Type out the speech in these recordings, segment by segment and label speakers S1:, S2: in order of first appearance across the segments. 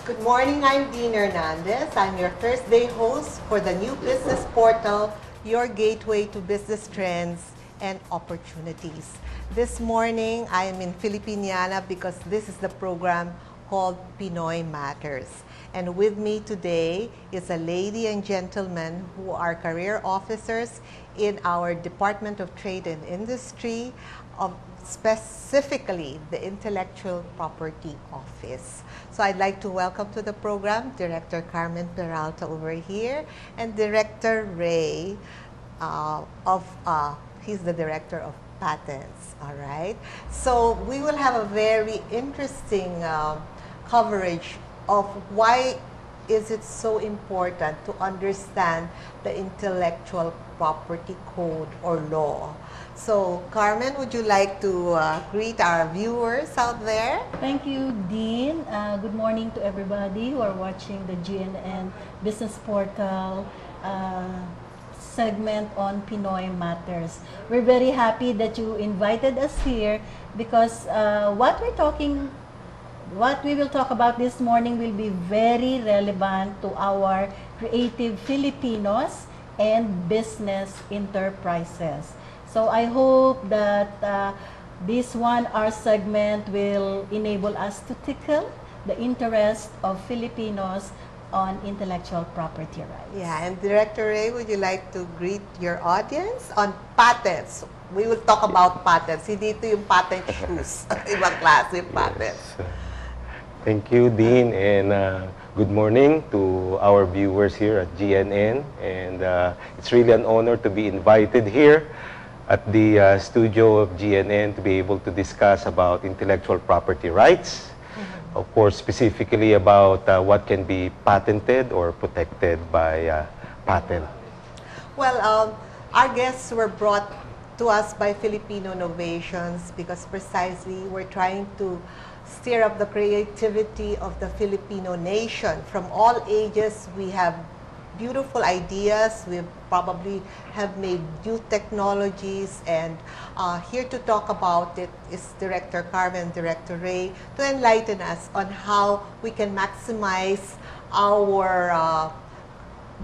S1: Good morning, I'm Deanne Hernandez. I'm your Thursday host for the new business portal, your gateway to business trends and opportunities. This morning, I am in Filipiniana because this is the program called Pinoy Matters. And with me today is a lady and gentleman who are career officers in our Department of Trade and Industry, specifically the Intellectual Property Office. So I'd like to welcome to the program Director Carmen Peralta over here and Director Ray he's the Director of Patents, all right? So we will have a very interesting coverage of why is it so important to understand the intellectual property code or law. So, Carmen, would you like to greet our viewers out there?
S2: Thank you, Dean. Good morning to everybody who are watching the GNN Business Portal segment on Pinoy Matters. We're very happy that you invited us here because what we will talk about this morning will be very relevant to our creative Filipinos and business enterprises. So I hope that this 1-hour segment will enable us to tickle the interest of Filipinos on intellectual property rights.
S1: Yeah, and Director Ray, would you like to greet your audience on patents? We will talk about patents. Hindi ito yung patent shoes. Ibang klase yung patents.
S3: Thank you, Dean, and good morning to our viewers here at GNN. And it's really an honor to be invited here at the studio of GNN to be able to discuss about intellectual property rights. Of course, specifically about what can be patented or protected by patent.
S1: Well, our guests were brought to us by Filipino Innovations because precisely we're trying to stir up the creativity of the Filipino nation. From all ages, we have beautiful ideas. We probably have made new technologies, and here to talk about it is Director Carmen, Director Ray, to enlighten us on how we can maximize our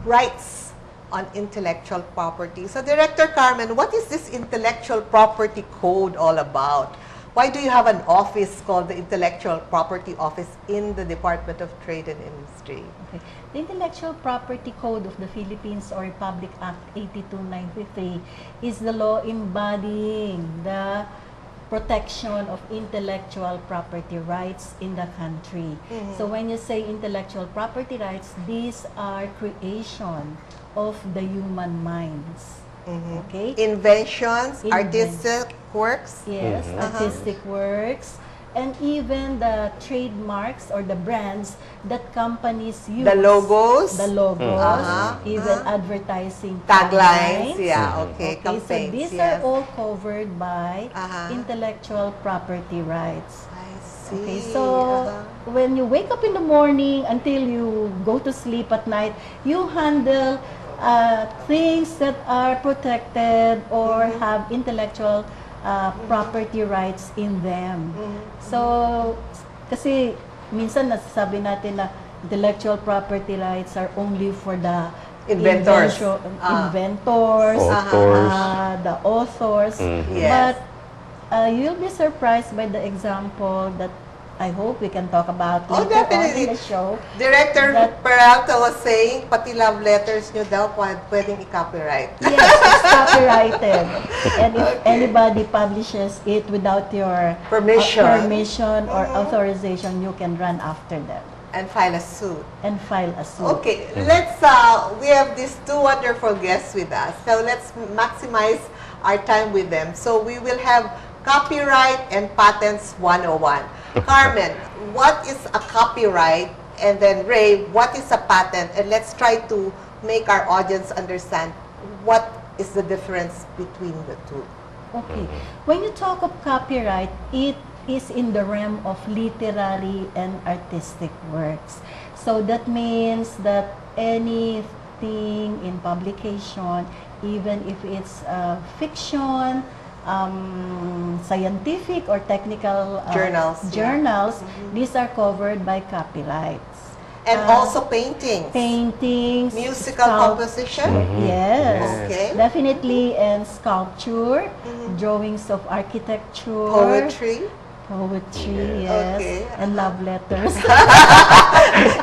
S1: rights on intellectual property. So Director Carmen, what is this intellectual property code all about? Why do you have an office called the Intellectual Property Office in the Department of Trade and Industry?
S2: Okay. The Intellectual Property Code of the Philippines, or Republic Act 8293, is the law embodying the protection of intellectual property rights in the country. So when you say intellectual property rights, these are creation of the human minds. Okay?
S1: Inventions, artistic works.
S2: Yes, artistic works, and even the trademarks or the brands that companies use.
S1: The logos.
S2: The logos, even advertising
S1: taglines. Yeah, okay.
S2: So
S1: Campaigns,
S2: these
S1: yes.
S2: are all covered by intellectual property rights.
S1: I see.
S2: Okay, so when you wake up in the morning until you go to sleep at night, you handle things that are protected or have intellectual property rights in them. So, kasi minsan nasasabi natin na intellectual property rights are only for the
S1: inventors,
S2: inventors, the authors.
S1: Yes.
S2: But you'll be surprised by the example that I hope we can talk about later
S1: definitely.
S2: on in the show.
S1: Director Peralta was saying, pati love letters nyo daw pwedeng i-copyright.
S2: Yes, it's copyrighted. And if anybody publishes it without your permission or authorization, you can run after them.
S1: And file a suit.
S2: And file a suit.
S1: Okay, let's, we have these two wonderful guests with us. So let's maximize our time with them. So we will have Copyright and Patents 101. Carmen, what is a copyright? And then Ray, what is a patent? And let's try to make our audience understand what is the difference between the two.
S2: Okay. When you talk of copyright, it is in the realm of literary and artistic works. So that means that anything in publication, even if it's fiction, scientific or technical journals, these are covered by copyrights.
S1: And also paintings.
S2: Paintings,
S1: Musical composition.
S2: Yes,
S1: Okay.
S2: definitely, and sculpture, drawings of architecture, poetry, yes,
S1: Okay.
S2: and love letters.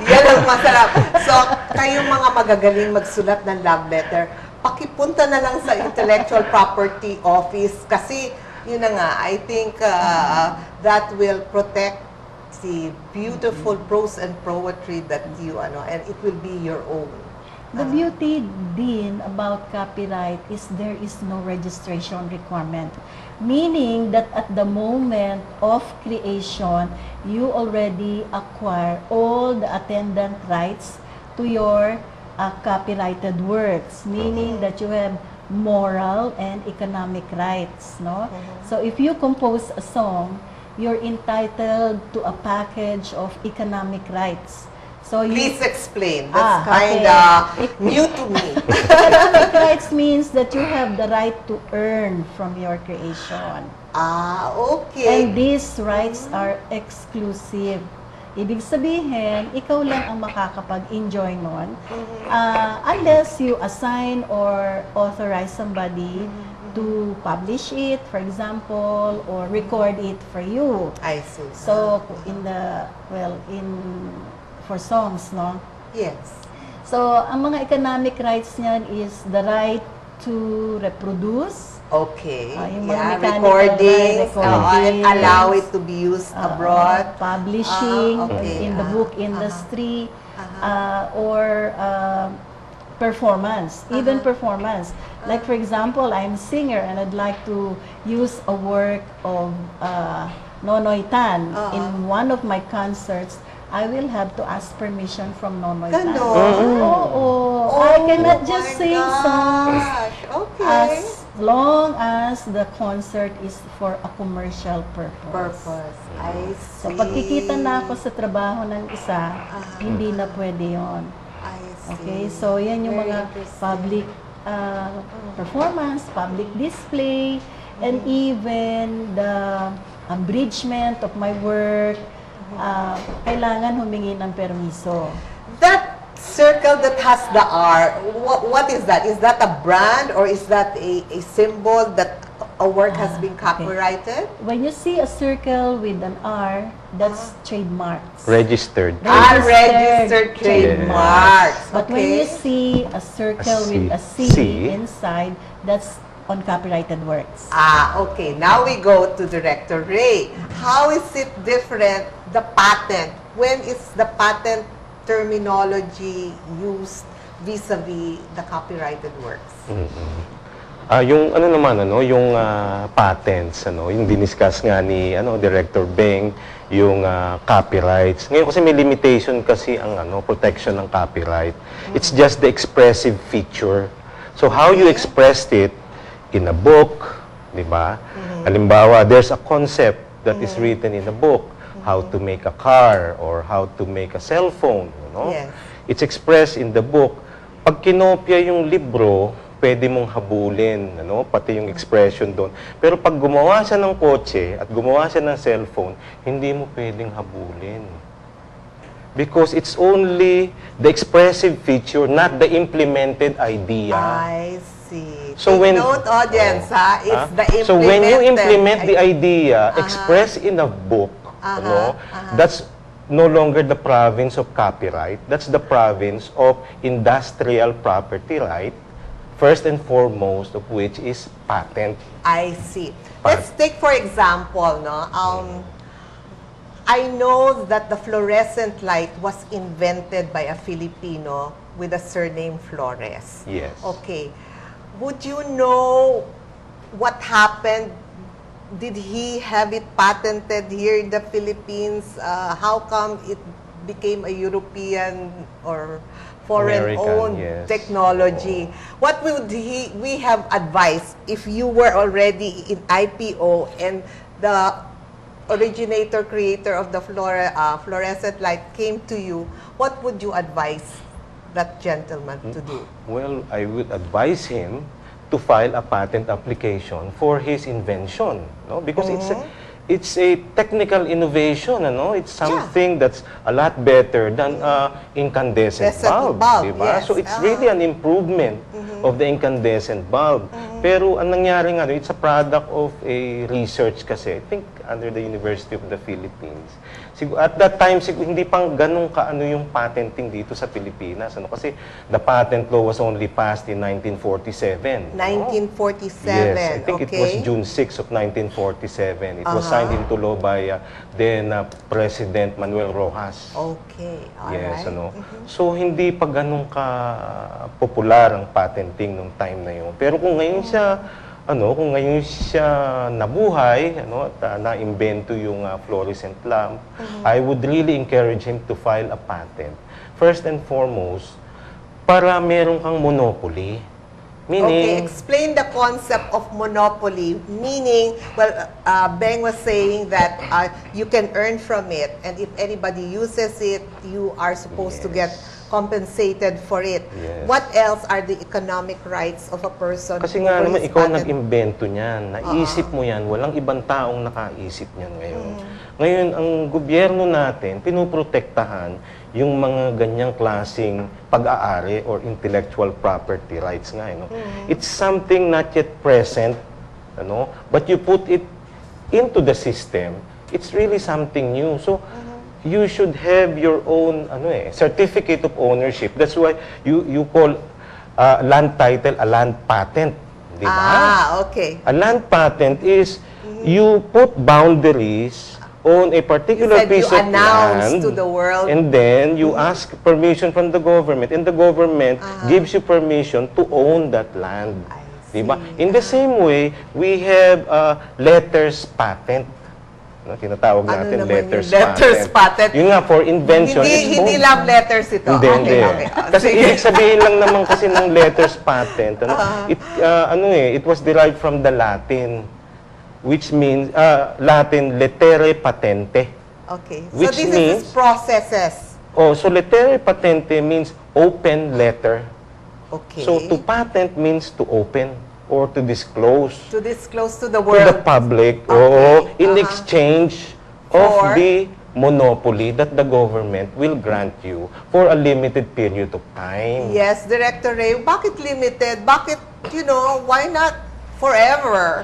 S1: Yan ang masarap. So, kayong mga magagaling magsulat ng love letter, pakipunta na lang sa Intellectual Property Office kasi yun na nga, I think that will protect the beautiful prose and poetry that you, and it will be your own.
S2: The beauty, Dean, about copyright is there is no registration requirement. Meaning that at the moment of creation, you already acquire all the attendant rights to your copyrighted works. Meaning that you have moral and economic rights, no? So if you compose a song, you're entitled to a package of economic rights. So you,
S1: Please explain. That's
S2: okay.
S1: kind of new to me.
S2: economic rights means that you have the right to earn from your creation.
S1: Okay.
S2: And these rights are exclusive. Ibig sabihin, ikaw lang ang makakapag-enjoy nun unless you assign or authorize somebody to publish it, for example, or record it for you.
S1: I see.
S2: So, for songs, no?
S1: Yes.
S2: So, ang mga economic rights niyan is the right to reproduce,
S1: Okay.
S2: yung mga mechanical
S1: recordings,
S2: recordings,
S1: and allow it to be used abroad.
S2: publishing
S1: okay.
S2: in the book industry, or performance, even performance. Like for example, I'm a singer and I'd like to use a work of Nonoy Tan in one of my concerts. I will have to ask permission from Nonoy Tan. I cannot just sing songs
S1: Okay.
S2: as long as the concert is for a commercial purpose.
S1: I see.
S2: So, pagkikita na ako sa trabaho ng isa, hindi na pwede yon.
S1: I see.
S2: Okay? So, yan yung
S1: Very
S2: mga
S1: interesting.
S2: public performance, public display, and even the abridgment of my work, kailangan humingi ng permiso.
S1: That circle that has the R, what is that? Is that a brand or is that a symbol that a work has been copyrighted?
S2: When you see a circle with an R, that's trademarks.
S3: Registered.
S1: Registered trademarks.
S2: But when you see a circle with a C inside, that's on copyrighted works.
S1: Okay. Now we go to Director Ray. How is it different, the patent? When is the patent terminology used vis-a-vis the copyrighted works?
S3: Yung yung patents, yung diniscuss nga ni Director Beng, yung copyrights. Ngayon kasi may limitation kasi ang protection ng copyright. It's just the expressive feature. So how you expressed it in a book, di ba? Halimbawa, there's a concept that is written in a book, how to make a car or how to make a cell phone,
S1: Yes.
S3: It's expressed in the book. Pag kinopya yung libro, pwede mong habulin, pati yung expression doon. Pero pag gumawa siya ng kotse at gumawa siya ng cellphone, hindi mo pwedeng habulin. Because it's only the expressive feature, not the implemented idea.
S1: I see.
S2: So
S1: Take
S2: when
S1: note, audience, it's the implemented.
S3: So when you implement the idea expressed in a book, that's no longer the province of copyright. That's the province of industrial property right. First and foremost of which is patent.
S1: I see. Let's take for example, I know that the fluorescent light was invented by a Filipino with a surname Flores.
S3: Yes.
S1: Okay. Would you know what happened? Did he have it patented here in the Philippines? How come it became a European or foreign-owned technology? What would we have advised if you were already in IPO and the originator, creator of the fluorescent light came to you? What would you advise that gentleman to do?
S3: Well, I would advise him to file a patent application for his invention, because it's a technical innovation, ano? It's something that's a lot better than incandescent bulb, di ba?
S1: Yes.
S3: So it's really an improvement of the incandescent bulb. Pero ang nangyari nga, it's a product of a research kasi, I think under the University of the Philippines. At that time, hindi pang ganun kaano yung patenting dito sa Pilipinas. Ano? Kasi the patent law was only passed in 1947.
S1: 1947,
S3: Yes, I think it was June 6 of 1947. It was signed into law by then President Manuel Rojas.
S1: Okay,
S3: Yes,
S1: alright.
S3: ano. So hindi pa ganun ka popular ang patenting nung time na yun. Pero kung ngayon siya nabuhay, at na-imbento yung fluorescent lamp, I would really encourage him to file a patent. First and foremost, para meron kang monopoly. Meaning,
S1: okay, explain the concept of monopoly. Meaning, well, Beng was saying that you can earn from it, and if anybody uses it, you are supposed to get compensated for it.
S3: Yes.
S1: What else are the economic rights of a person?
S3: Kasi nga naman, ikaw nag-imbento niyan. Naisip mo yan, walang ibang taong nakaisip niyan ngayon. Ngayon, ang gobyerno natin, pinuprotektahan yung mga ganyang klaseng pag-aari or intellectual property rights nga. It's something not yet present, but you put it into the system, it's really something new. So, you should have your own certificate of ownership. That's why you call land title a land patent. Di ba?
S1: Okay.
S3: A land patent is you put boundaries on a particular piece of land
S1: to the world,
S3: and then you ask permission from the government, and the government gives you permission to own that land. Di ba? In the same way, we have letters patent. Tinatawag natin letters patent. Yun nga, for invention.
S1: Hindi love letters ito.
S3: Hindi. Kasi ibig sabihin lang naman kasi ng letters patent, it was derived from the Latin, which means, Latin, lettere patente.
S1: Okay. So this is processes.
S3: So lettere patente means open letter.
S1: Okay.
S3: So to patent means to open or to disclose.
S1: To disclose to the world.
S3: To the public, in exchange of the monopoly that the government will grant you for a limited period of time.
S1: Yes, Director Ray, bakit limited? Bakit, why not forever?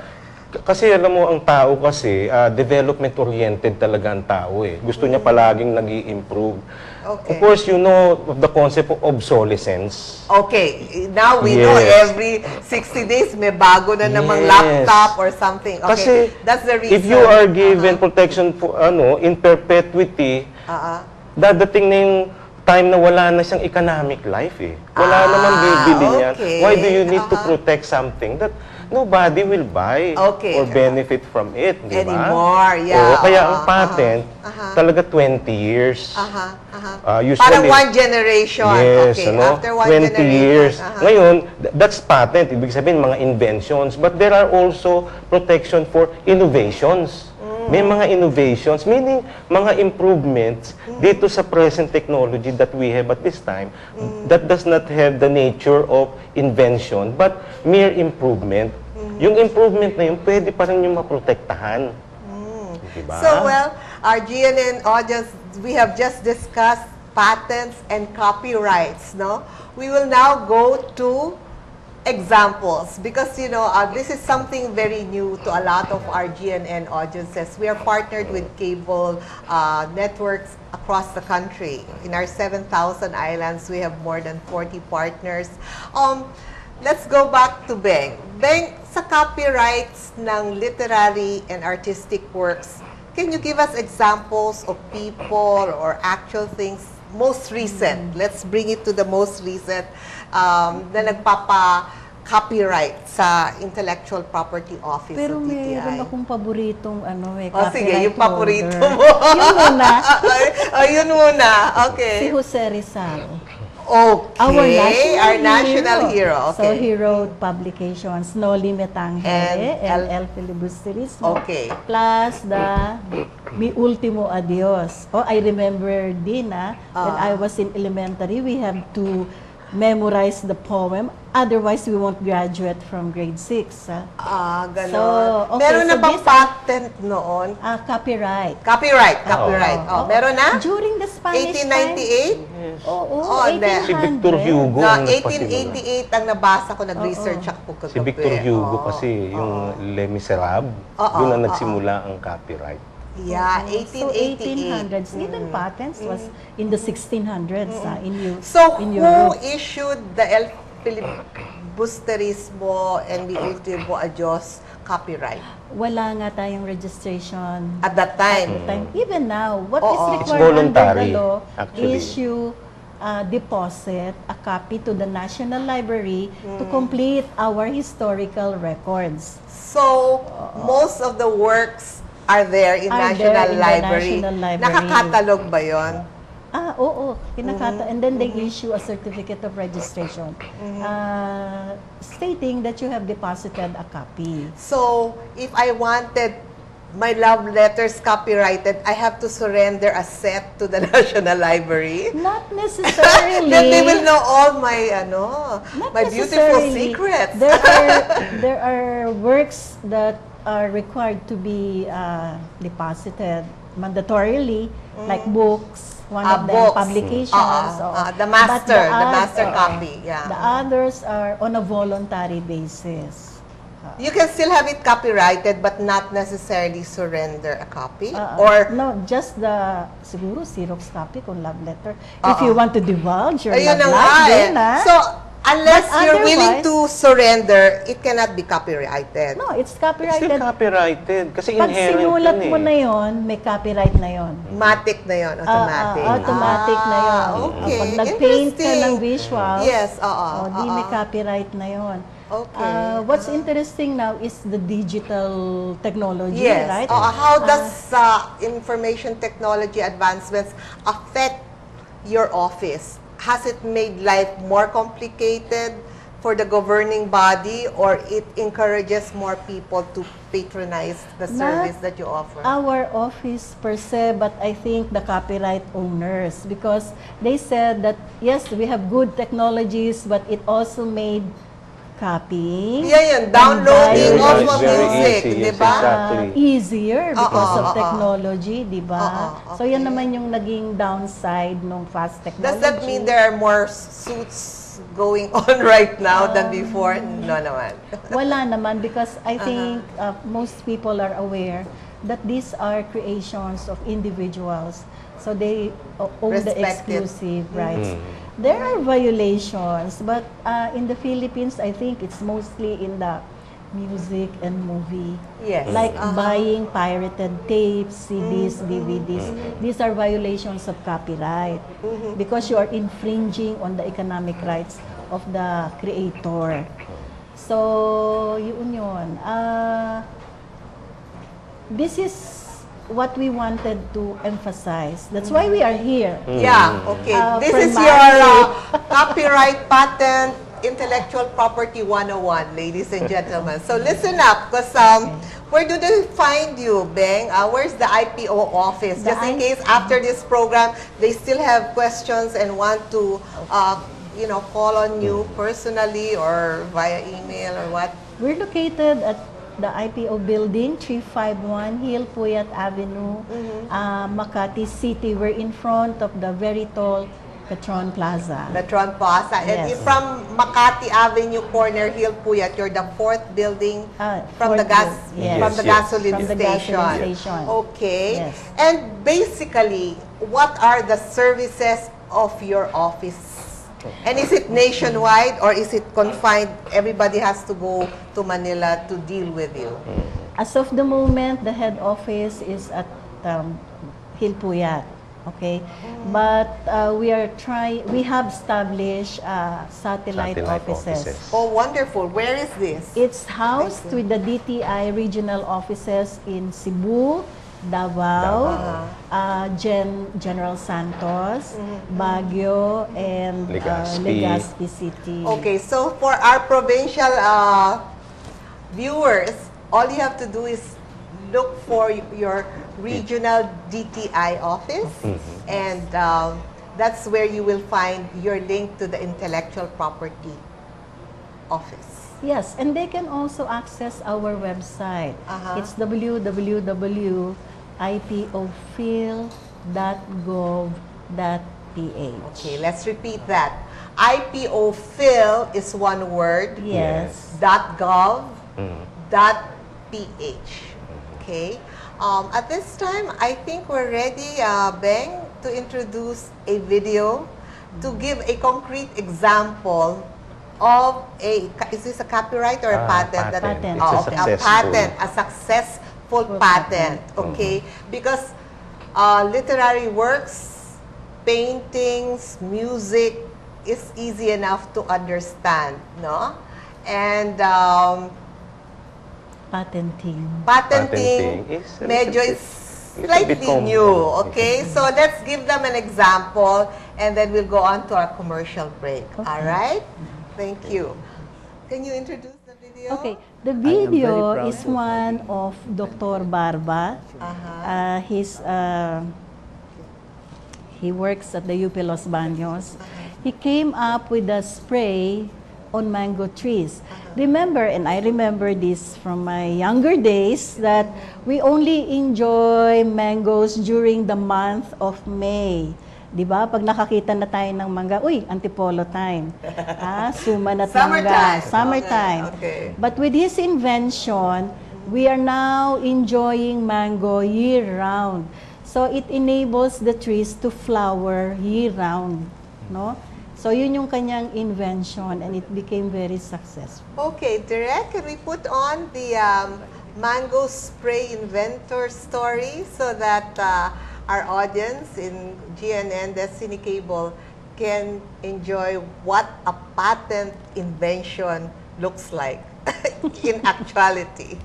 S3: Kasi alam mo, ang tao kasi, development-oriented talaga ang tao eh. Gusto niya palaging nag-i-improve.
S1: Okay.
S3: Of course, you know of the concept of obsolescence.
S1: Okay. Now we know every 60 days may bago na namang laptop or something. Okay.
S3: Kasi
S1: that's the reason.
S3: if you are given protection for, in perpetuity, dadating na yung time na wala na siyang economic life eh. Wala naman bibili niya. Why do you need to protect something that nobody will buy or benefit from it, di ba?
S1: Anymore, yeah.
S3: Kaya ang patent, talaga 20 years. Usually,
S1: parang one generation.
S3: Yes,
S1: okay. After one
S3: 20
S1: generation.
S3: years. Ngayon, that's patent. Ibig sabihin, mga inventions. But there are also protection for innovations. May mga innovations, meaning mga improvements dito sa present technology that we have at this time that does not have the nature of invention, but mere improvement. Yung improvement na yun, pwede pa rin yung maprotektahan. Diba?
S1: So, well, our GNN audience, we have just discussed patents and copyrights, no? We will now go to examples because, this is something very new to a lot of our GNN audiences. We are partnered with cable networks across the country. In our 7,000 islands, we have more than 40 partners. Let's go back to Beng. Beng, sa copyrights ng literary and artistic works, can you give us examples of people or actual things, most recent? Let's bring it to the most recent na nagpapa-copyright sa Intellectual Property Office
S2: Pero
S1: of TTI.
S2: meron akong paboritong
S1: copyright sige, yung paborito
S2: holder.
S1: mo.
S2: Yun muna.
S1: Yun muna. Okay.
S2: Si Jose Rizal.
S1: Okay. Our national hero.
S2: So, he wrote publications, No Limit Angere, and El Filibusterismo.
S1: Okay.
S2: Plus the Mi Ultimo Adios. I remember din when I was in elementary, we have to memorize the poem. Otherwise, we won't graduate from grade 6.
S1: Ganon.
S2: So, okay,
S1: Meron na
S2: so
S1: bang
S2: these
S1: patent noon?
S2: Copyright.
S1: Copyright.
S2: Oo.
S1: Meron na?
S2: During the Spanish
S1: 1898?
S2: time. Oo,
S1: Oh, hindi.
S2: 1800.
S3: Si Victor Hugo
S1: No,
S3: ang nagpasimula.
S1: 1888 ang nabasa ko, nag-research ako kagabi.
S3: Si Victor Hugo
S1: Oo.
S3: kasi, yung Les Miserables, doon na nagsimula ang copyright.
S1: Yeah,
S2: So
S1: 1888.
S2: 1800s, even patents was in the 1600s
S1: So,
S2: in
S1: who
S2: Europe.
S1: issued the El Filibusterismo and the Ultimo Adios copyright?
S2: Wala nga tayong registration
S1: At that time?
S2: time. Even now, what
S1: Oo.
S2: is
S3: It's
S2: required under
S3: voluntary,
S2: the law
S3: actually.
S2: is you deposit a copy to the National Library to complete our historical records.
S1: So, most of the works are there in
S2: Are
S1: National
S2: there in the
S1: Library.
S2: National Library.
S1: Nakakatalog ba yon?
S2: Oo. And then they issue a certificate of registration stating that you have deposited a copy.
S1: So, if I wanted my love letters copyrighted, I have to surrender a set to the National Library?
S2: Not necessarily.
S1: Then they will know all my,
S2: Not
S1: my beautiful
S2: necessarily.
S1: secrets.
S2: There are works that are required to be deposited mandatorily, like books, one of them,
S1: Books.
S2: publications.
S1: The
S2: But
S1: master copy, yeah.
S2: The others are on a voluntary basis.
S1: You can still have it copyrighted but not necessarily surrender a copy?
S2: No, just the, siguro, Xerox copy kung love letter. If you want to divulge your
S1: Ayun
S2: love
S1: na nga
S2: life,
S1: eh.
S2: then,
S1: So, unless
S2: But
S1: you're willing
S2: otherwise-
S1: to surrender, it cannot be copyrighted.
S2: no, it's
S3: It's
S2: copyrighted.
S3: still copyrighted. Kasi
S2: Pag
S3: inherent
S2: sinulat
S3: yun
S2: mo na yon, may copyright na yon.
S1: Matic na yon, automatic.
S2: Automatic na yun.
S1: Okay.
S2: Pag nag-paint ka ng
S1: Interesting.
S2: visuals,
S1: Yes,
S2: di may copyright na yon.
S1: Okay.
S2: What's interesting now is the digital technology,
S1: Yes.
S2: right?
S1: How does information technology advancements affect your office? Has it made life more complicated for the governing body, or it encourages more people to patronize the service that you offer?
S2: Our office per se, but I think the copyright owners, because they said that yes, we have good technologies, but it also made copying.
S1: Yeah, yun. Downloading
S2: Very,
S1: of
S3: very
S1: music,
S3: easy,
S1: di
S3: yes,
S1: ba?
S3: exactly.
S2: Easier because of
S1: oo.
S2: technology, di ba? So yan
S1: okay.
S2: naman yung naging downside ng fast technology.
S1: Does that mean there are more suits going on right now than before? No naman.
S2: Wala naman, because I think most people are aware that these are creations of individuals. So they own the
S1: Respect it.
S2: exclusive rights. There are violations, but in the Philippines, I think it's mostly in the music and movie.
S1: Yes.
S2: Like buying pirated tapes, CDs, DVDs. These are violations of copyright because you are infringing on the economic rights of the creator. So, yun. This is what we wanted to emphasize. That's why we are here.
S1: Yeah, okay. This is your
S2: primarily.
S1: copyright patent intellectual property 101, ladies and gentlemen. So listen up, because where do they find you, Beng? Where's the IPO office?
S2: The
S1: Just in case after this program, they still have questions and want to, call on you personally or via email or what?
S2: We're located at the IPO building, 351 Hill Puyat Avenue, Makati City. We're in front of the very tall Petron Plaza.
S1: Petron Plaza. And
S2: Yes.
S1: from Makati Avenue, corner Hill Puyat, you're the fourth building from the
S2: fourth
S1: from the gasoline
S2: From the
S1: station.
S2: gasoline station.
S1: Okay.
S2: Yes.
S1: And basically, what are the services of your office? And is it nationwide or is it confined? Everybody has to go to Manila to deal with you.
S2: As of the moment, the head office is at Hill Puyat. Okay, but we have established satellite offices.
S1: Oh, wonderful. Where is this?
S2: It's housed with the DTI regional offices in Cebu, Davao, General Santos, Baguio, and Legazpi City.
S1: Okay, so for our provincial viewers, all you have to do is look for your regional DTI office and that's where you will find your link to the intellectual property office.
S2: Yes, and they can also access our website. It's www.ipophil.gov.ph.
S1: Okay, let's repeat that. IPOphil is one word.
S2: Yes.
S1: .gov.ph. Okay. At this time, I think we're ready, Beng, to introduce a video to give a concrete example of is this a copyright or a patent?
S2: Patent.
S1: A patent, a successful patent. Okay, because literary works, paintings, music is easy enough to understand, no? And patenting
S3: is a
S1: medyo
S3: little
S1: is slightly
S3: bit
S1: new. Okay, so let's give them an example, and then we'll go on to our commercial break.
S2: Okay.
S1: All right. Thank you. Can you introduce the video?
S2: Okay, the video
S4: proud
S2: is one of Dr. Barba. He works at the UP Los Baños. He came up with a spray on mango trees. Remember, and I remember this from my younger days, that we only enjoy mangoes during the month of May. Diba? Pag nakakita na tayo ng mangga, uy, antipolo time. Suman at mangga. Summertime.
S1: Okay.
S2: But with his invention, we are now enjoying mango year-round. So it enables the trees to flower year-round. No? So yun yung kanyang invention, and it became very successful.
S1: Okay, Direk, can we put on the mango spray inventor story so that our audience in GNN Destiny Cable can enjoy what a patent invention looks like in actuality?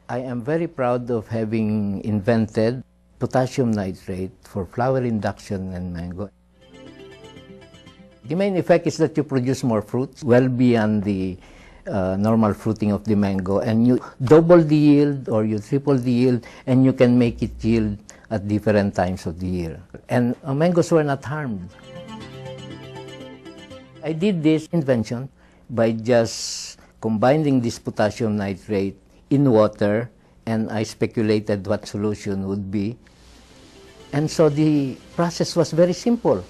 S4: I am very proud of having invented potassium nitrate for flower induction in mango. The main effect is that you produce more fruits, well beyond the normal fruiting of the mango, and you double the yield or you triple the yield, and you can make it yield at different times of the year. And mangoes were not harmed. I did this invention by just combining this potassium nitrate in water, and I speculated what solution would be. And so the process was very simple.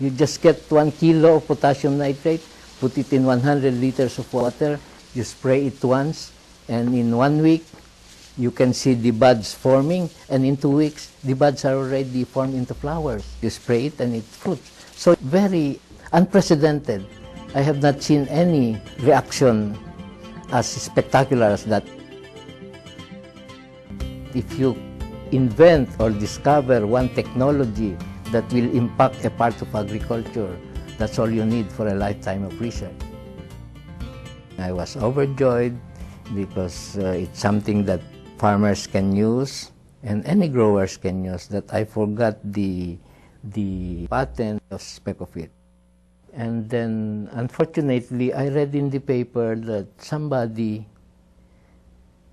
S4: You just get 1 kilo of potassium nitrate, put it in 100 liters of water, you spray it once, and in 1 week, you can see the buds forming, and in 2 weeks, the buds are already formed into flowers. You spray it and it fruits. So very unprecedented. I have not seen any reaction as spectacular as that. If you invent or discover one technology that will impact a part of agriculture, that's all you need for a lifetime of research. I was overjoyed because it's something that farmers can use and any growers can use, that I forgot the patent aspect of it. And then, unfortunately, I read in the paper that somebody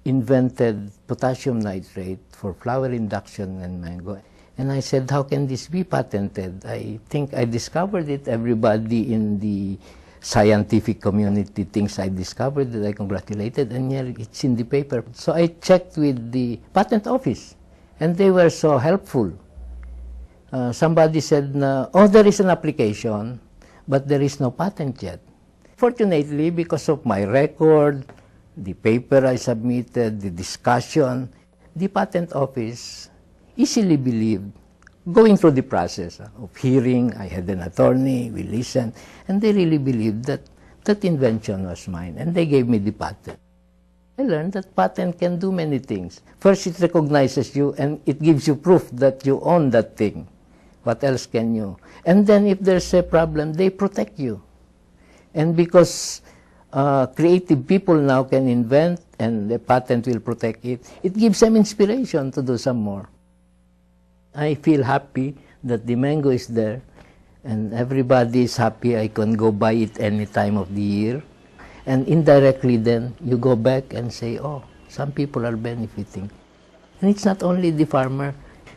S4: invented potassium nitrate for flower induction in mango. And I said, how can this be patented? I think I discovered it. Everybody in the scientific community thinks I discovered it. I congratulated, and here it's in the paper. So I checked with the patent office, and they were so helpful. Somebody said, oh, there is an application, but there is no patent yet. Fortunately, because of my record, the paper I submitted, the discussion, the patent office easily believed, going through the process of hearing, I had an attorney, we listened, and they really believed that that invention was mine, and they gave me the patent. I learned that patent can do many things. First, it recognizes you, and it gives you proof that you own that thing. What else can you? And then if there's a problem, they protect you. And because creative people now can invent, and the patent will protect it, it gives them inspiration to do some more. I feel happy that the mango is there, and everybody is happy. I can go buy it any time of the year. And indirectly then, you go back and say, oh, some people are benefiting. And it's not only the farmer.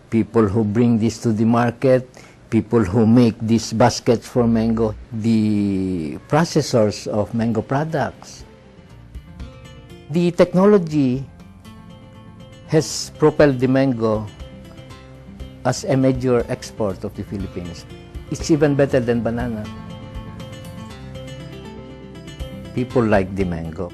S4: People who bring this to the market, people who make these baskets for mango, the processors of mango products. The technology has propelled the mango as a major export of the Philippines. It's even better than banana. People like the mango.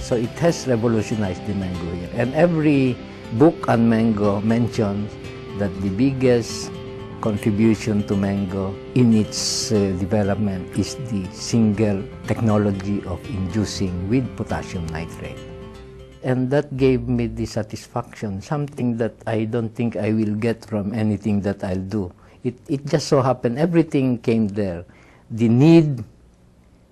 S4: So it has revolutionized the mango here. And every book on mango mentions that the biggest contribution to mango in its development is the single technology of inducing with potassium nitrate. And that gave me the satisfaction, something that I don't think I will get from anything that I'll do. It just so happened, everything came there. The need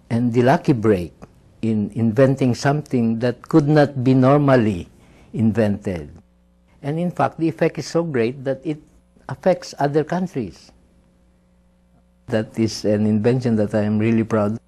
S4: and the lucky break in inventing something that could not be normally invented. And in fact, the effect is so great that it affects other countries. That is an invention that I am really proud of.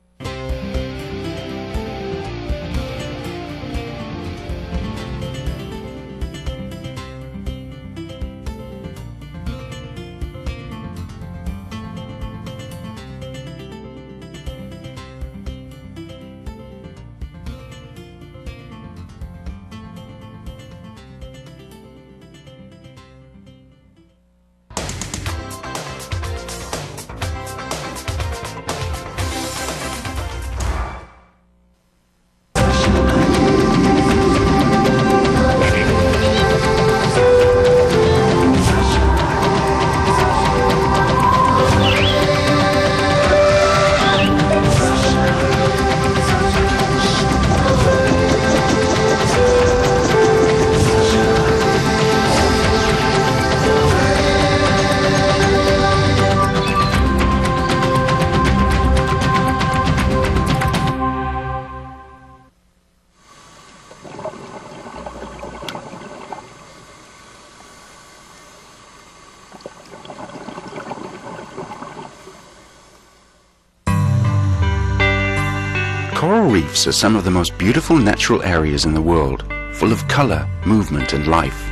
S5: Coral reefs are some of the most beautiful natural areas in the world, full of color, movement, and life.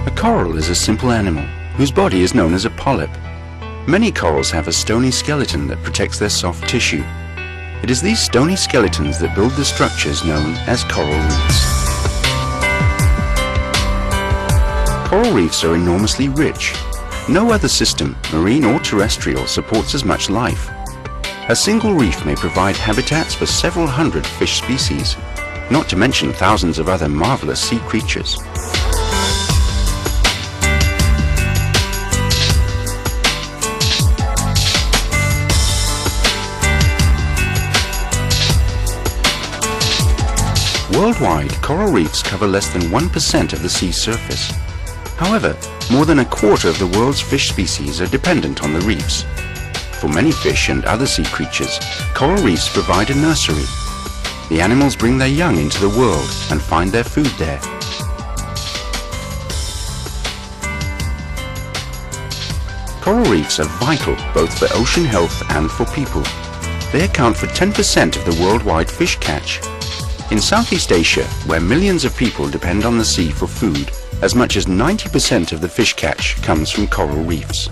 S5: A coral is a simple animal whose body is known as a polyp. Many corals have a stony skeleton that protects their soft tissue. It is these stony skeletons that build the structures known as coral reefs. Coral reefs are enormously rich. No other system, marine or terrestrial, supports as much life. A single reef may provide habitats for several hundred fish species, not to mention thousands of other marvelous sea creatures. Worldwide, coral reefs cover less than 1% of the sea's surface. However, more than a quarter of the world's fish species are dependent on the reefs. For many fish and other sea creatures, coral reefs provide a nursery. The animals bring their young into the world and find their food there. Coral reefs are vital both for ocean health and for people. They account for 10% of the worldwide fish catch. In Southeast Asia, where millions of people depend on the sea for food, as much as 90% of the fish catch comes from coral reefs.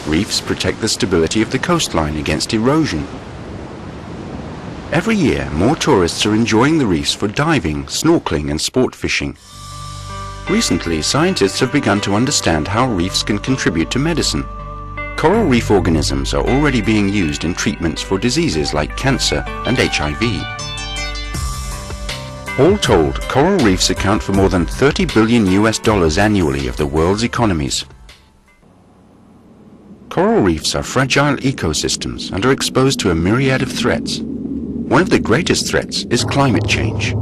S5: Reefs protect the stability of the coastline against erosion. Every year, more tourists are enjoying the reefs for diving, snorkeling and sport fishing. Recently, scientists have begun to understand how reefs can contribute to medicine. Coral reef organisms are already being used in treatments for diseases like cancer and HIV. All told, coral reefs account for more than $30 billion annually of the world's economies. Coral reefs are fragile ecosystems and are exposed to a myriad of threats. One of the greatest threats is climate change.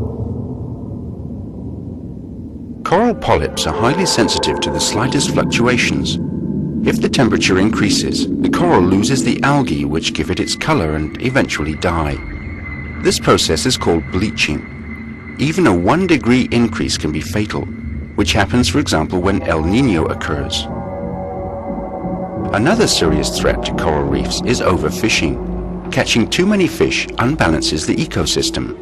S5: Coral polyps are highly sensitive to the slightest fluctuations. If the temperature increases, the coral loses the algae which give it its color and eventually die. This process is called bleaching. Even a 1 degree increase can be fatal, which happens, for example, when El Nino occurs. Another serious threat to coral reefs is overfishing. Catching too many fish unbalances the ecosystem.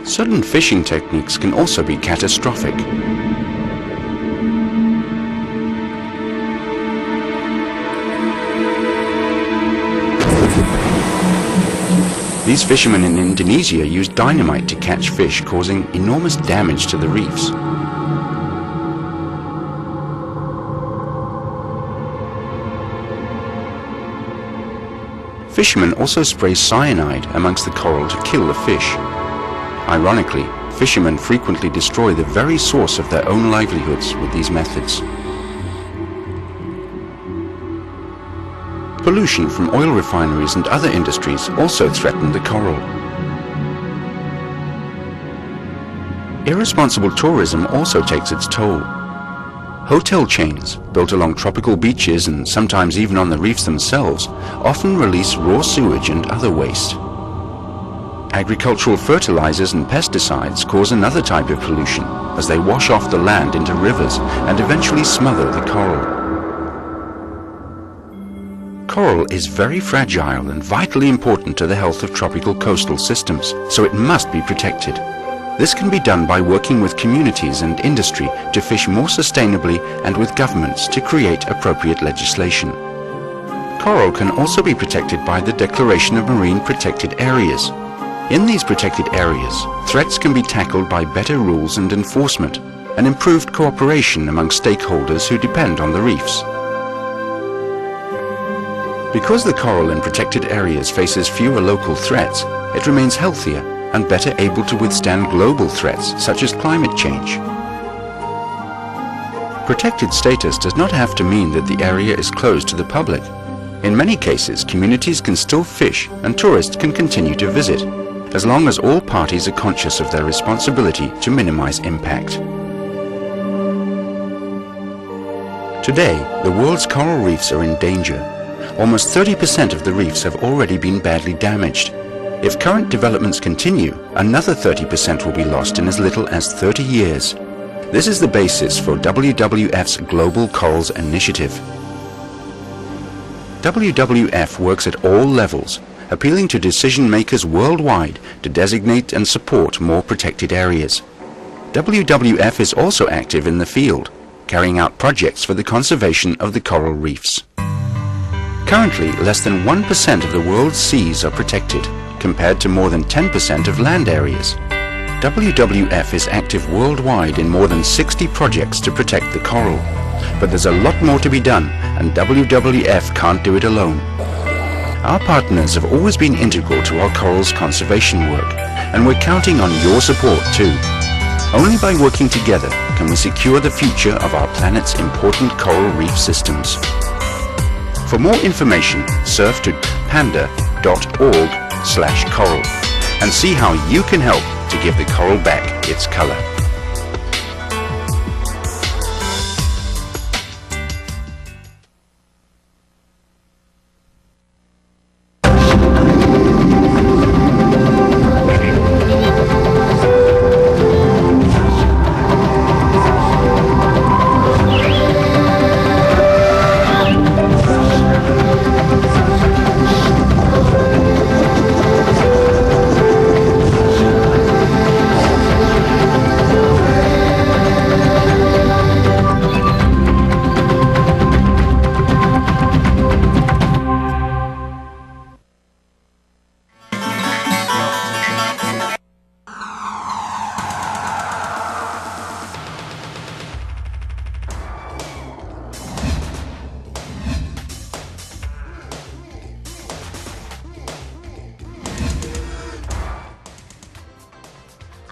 S5: Certain fishing techniques can also be catastrophic. These fishermen in Indonesia use dynamite to catch fish, causing enormous damage to the reefs. Fishermen also spray cyanide amongst the coral to kill the fish. Ironically, fishermen frequently destroy the very source of their own livelihoods with these methods. Pollution from oil refineries and other industries also threaten the coral. Irresponsible tourism also takes its toll. Hotel chains, built along tropical beaches and sometimes even on the reefs themselves, often release raw sewage and other waste. Agricultural fertilizers and pesticides cause another type of pollution as they wash off the land into rivers and eventually smother the coral. Coral is very fragile and vitally important to the health of tropical coastal systems, so it must be protected. This can be done by working with communities and industry to fish more sustainably and with governments to create appropriate legislation. Coral can also be protected by the Declaration of Marine Protected Areas. In these protected areas, threats can be tackled by better rules and enforcement, and improved cooperation among stakeholders who depend on the reefs. Because the coral in protected areas faces fewer local threats, it remains healthier and better able to withstand global threats such as climate change. Protected status does not have to mean that the area is closed to the public. In many cases, communities can still fish and tourists can continue to visit, as long as all parties are conscious of their responsibility to minimize impact. Today, the world's coral reefs are in danger. Almost 30% of the reefs have already been badly damaged. If current developments continue, another 30% will be lost in as little as 30 years. This is the basis for WWF's Global Corals Initiative. WWF works at all levels, appealing to decision makers worldwide to designate and support more protected areas. WWF is also active in the field, carrying out projects for the conservation of the coral reefs. Currently, less than 1% of the world's seas are protected, compared to more than 10% of land areas. WWF is active worldwide in more than 60 projects to protect the coral. But there's a lot more to be done, and WWF can't do it alone. Our partners have always been integral to our corals conservation work, and we're counting on your support too. Only by working together can we secure the future of our planet's important coral reef systems. For more information, surf to panda.org/coral and see how you can help to give the coral back its color.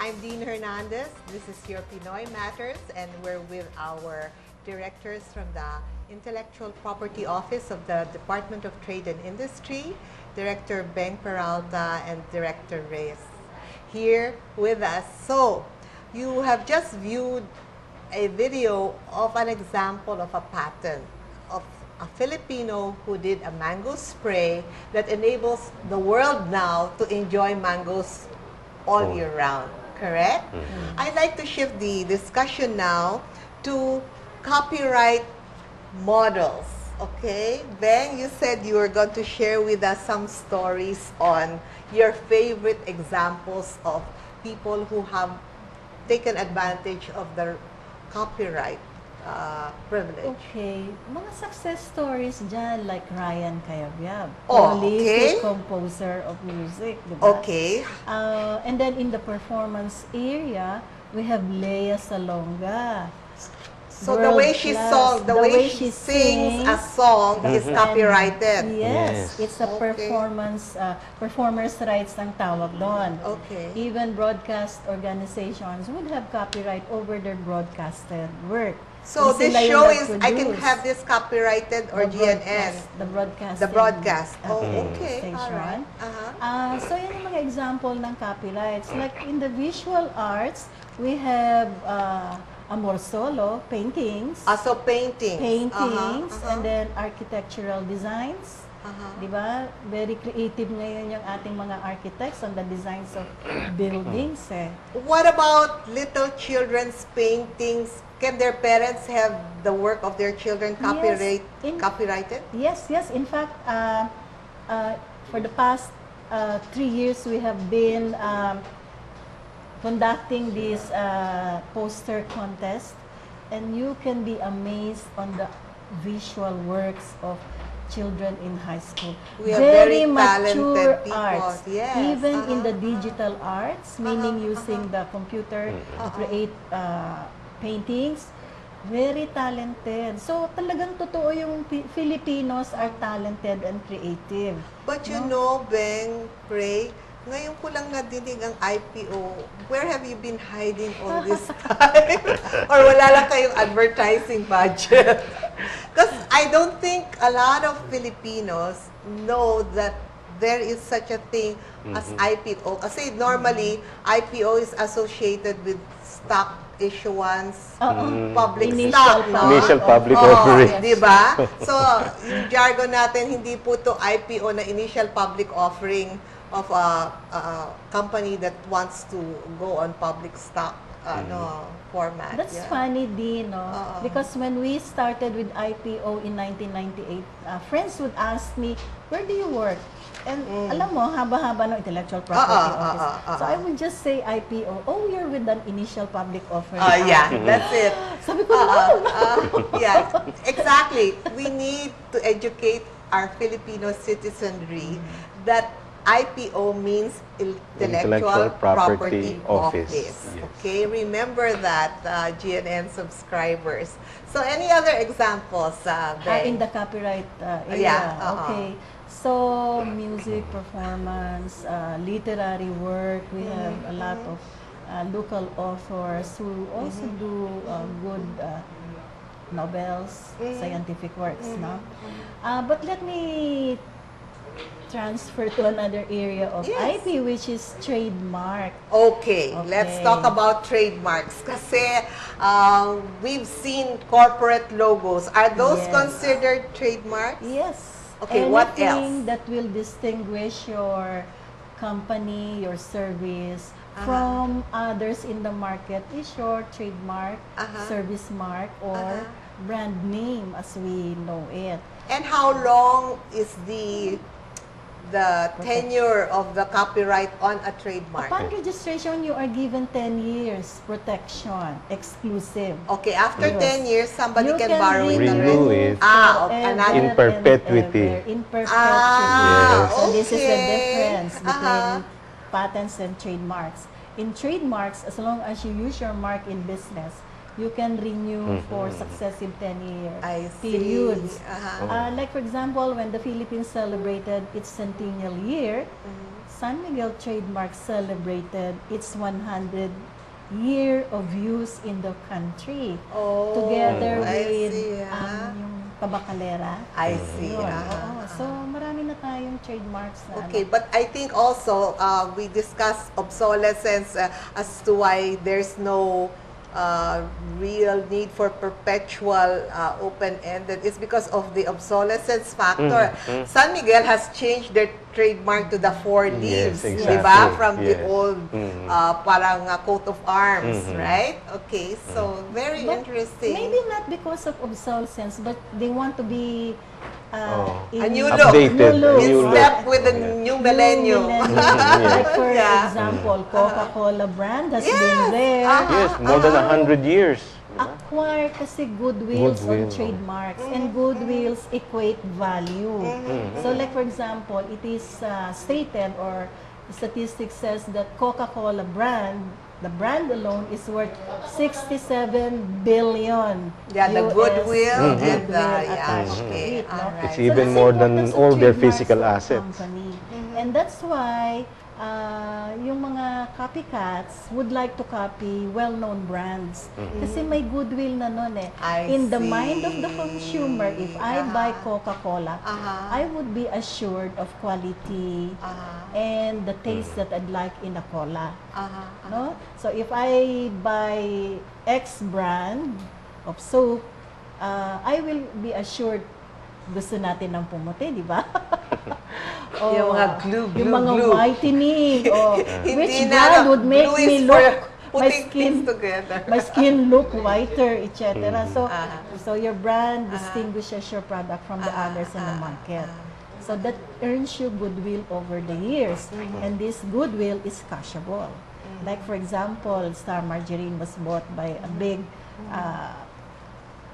S1: I'm Deanne Hernandez. This is your Pinoy Matters, and we're with our directors from the Intellectual Property Office of the Department of Trade and Industry, Director Beng Peralta and Director Reyes, here with us. So, you have just viewed a video of an example of a patent of a Filipino who did a mango spray that enables the world now to enjoy mangoes all year round, correct? I'd like to shift the discussion now to copyright models, okay? Ben, you said you were going to share with us some stories on your favorite examples of people who have taken advantage of the copyright privilege.
S2: Okay. Mga success stories dyan, like Ryan Cayabyab,
S1: Oh,
S2: prolific
S1: okay.
S2: composer of music, di ba?
S1: Okay.
S2: And then in the performance area, we have Lea Salonga.
S1: So the way she
S2: World-class.
S1: sings, the way she sings a song is copyrighted.
S2: Yes,
S3: Yes.
S2: it's a
S1: Okay.
S2: performers' rights ang tawag doon.
S1: Okay.
S2: Even broadcast organizations would have copyright over their broadcasted work.
S1: So
S2: Kung
S1: this
S2: sila yung
S1: show is, I can
S2: nag-produce.
S1: have this copyrighted or GNN.
S2: The broadcast.
S1: The broadcast. Oh, okay. All
S2: Station.
S1: right.
S2: So, yan yung mga example ng copyrights. Like in the visual arts, we have Amor Solo, paintings.
S1: So paintings.
S2: Paintings, and then architectural designs.
S1: Uh-huh.
S2: Di ba? Very creative ngayon yung ating mga architects on the designs of buildings.
S1: What about little children's paintings? Can their parents have the work of their children copyrighted?
S2: Yes. In fact, for the past 3 years, we have been conducting this poster contest, and you can be amazed on the visual works of children in high school.
S1: We are very
S2: mature
S1: talented people.
S2: arts,
S1: Yes.
S2: even in the digital arts, meaning using the computer to create paintings. Very talented. So, talagang totoo yung Filipinos are talented and creative.
S1: But you know, Beng, Pray, ngayon ko lang nadinig ang IPO. Where have you been hiding all this time? Or wala lang kayong advertising budget? Because I don't think a lot of Filipinos know that there is such a thing as IPO. Kasi normally, IPO is associated with stock issuance, public stock, no?
S3: Initial public offering.
S1: Di ba? So, yung jargon natin, hindi po to IPO na initial public offering of a company that wants to go on public stock format.
S2: That's funny, Dean, no? Because when we started with IPO in 1998, friends would ask me, where do you work? And alam mo, haba-haba ng intellectual property office. So I would just say IPO. Oh, you're with an initial public offering.
S1: Yeah, that's it.
S2: Sabi ko, no.
S1: Yeah, exactly. We need to educate our Filipino citizenry that IPO means Intellectual Property Office.
S3: Yes.
S1: Okay, remember that, GNN subscribers. So, any other examples,
S2: In
S1: Ben?
S2: the copyright area.
S1: Yeah,
S2: Okay. So, music, performance, literary work. We have a lot of local authors who also do good novels, scientific works, no? But let me transfer to another area of
S1: Yes.
S2: IP, which is trademark.
S1: Okay, let's talk about trademarks. Kasi we've seen corporate logos. Are those
S2: Yes.
S1: considered trademarks?
S2: Yes.
S1: Okay, what
S2: Anything
S1: else?
S2: that will distinguish your company, your service from others in the market is your trademark, service mark, or brand name as we know it.
S1: And how long is the tenure of the copyright on a trademark?
S2: Upon registration, you are given 10 years protection, exclusive.
S1: Okay, after
S2: Yes.
S1: 10 years, somebody
S2: You
S1: can borrow it
S3: renew
S1: already.
S3: it.
S1: Another.
S3: In perpetuity.
S2: In perpetuity.
S3: Yes.
S2: So this is the
S1: okay.
S2: difference between patents and trademarks. In trademarks, as long as you use your mark in business, you can renew for successive 10-year
S1: I see.
S2: periods. Like for example, when the Philippines celebrated its centennial year, San Miguel Trademark celebrated its 100 year of use in the country.
S1: Oh,
S2: Together
S1: I
S2: with
S1: see,
S2: yung Tabacalera.
S1: I see.
S2: Yun, oo. So, marami na tayong trademarks na
S1: Okay, but I think also we discussed obsolescence as to why there's no real need for perpetual open-ended. It's because of the obsolescence factor. San Miguel has changed their trademark to the four leaves,
S3: Yes,
S1: di
S3: exactly.
S1: ba? From the
S3: Yes.
S1: old parang coat of arms, right? Okay, so very
S2: But
S1: interesting.
S2: maybe not because of obsolescence, but they want to be
S1: A
S2: in
S1: new look.
S3: Updated.
S2: New look.
S1: In
S3: New look.
S1: step with the
S3: Yes.
S1: new millennium.
S2: Like for
S1: Yeah.
S2: example, Coca-Cola brand has
S1: Yes.
S2: been there.
S3: Yes, more than 100 years.
S2: Acquire kasi goodwills on
S3: Goodwill.
S2: trademarks, and goodwills equate value. So like for example, it is stated, or statistics says that Coca-Cola brand, the brand alone is worth 67 billion.
S1: Yeah, the
S2: US
S1: goodwill and the,
S2: goodwill
S1: yeah,
S2: attached to
S1: okay,
S2: it, no?
S1: alright.
S3: It's
S2: So
S3: even
S2: that's the
S3: more than
S2: importance of
S3: all their
S2: trademarks
S3: physical
S2: to a
S3: assets.
S2: company. And that's why yung mga copycats would like to copy well-known brands. Kasi may goodwill na nun eh.
S1: I
S2: In the
S1: see.
S2: mind of the consumer, if I buy Coca-Cola, I would be assured of quality and the taste that I'd like in a cola. No? So if I buy X brand of soap, I will be assured gusto natin ng pumuti, di ba?
S1: Yung mga glue,
S2: yung mga
S1: glue.
S2: whitening,
S1: Hindi
S2: which
S1: na,
S2: brand
S1: no,
S2: would make
S1: glue
S2: me
S1: is
S2: look,
S1: for
S2: my
S1: putting
S2: skin,
S1: things together.
S2: my skin look whiter, etc. So your brand distinguishes your product from the others in the market. So that earns you goodwill over the years, and this goodwill is cashable. Like for example, Star Margarine was bought by a big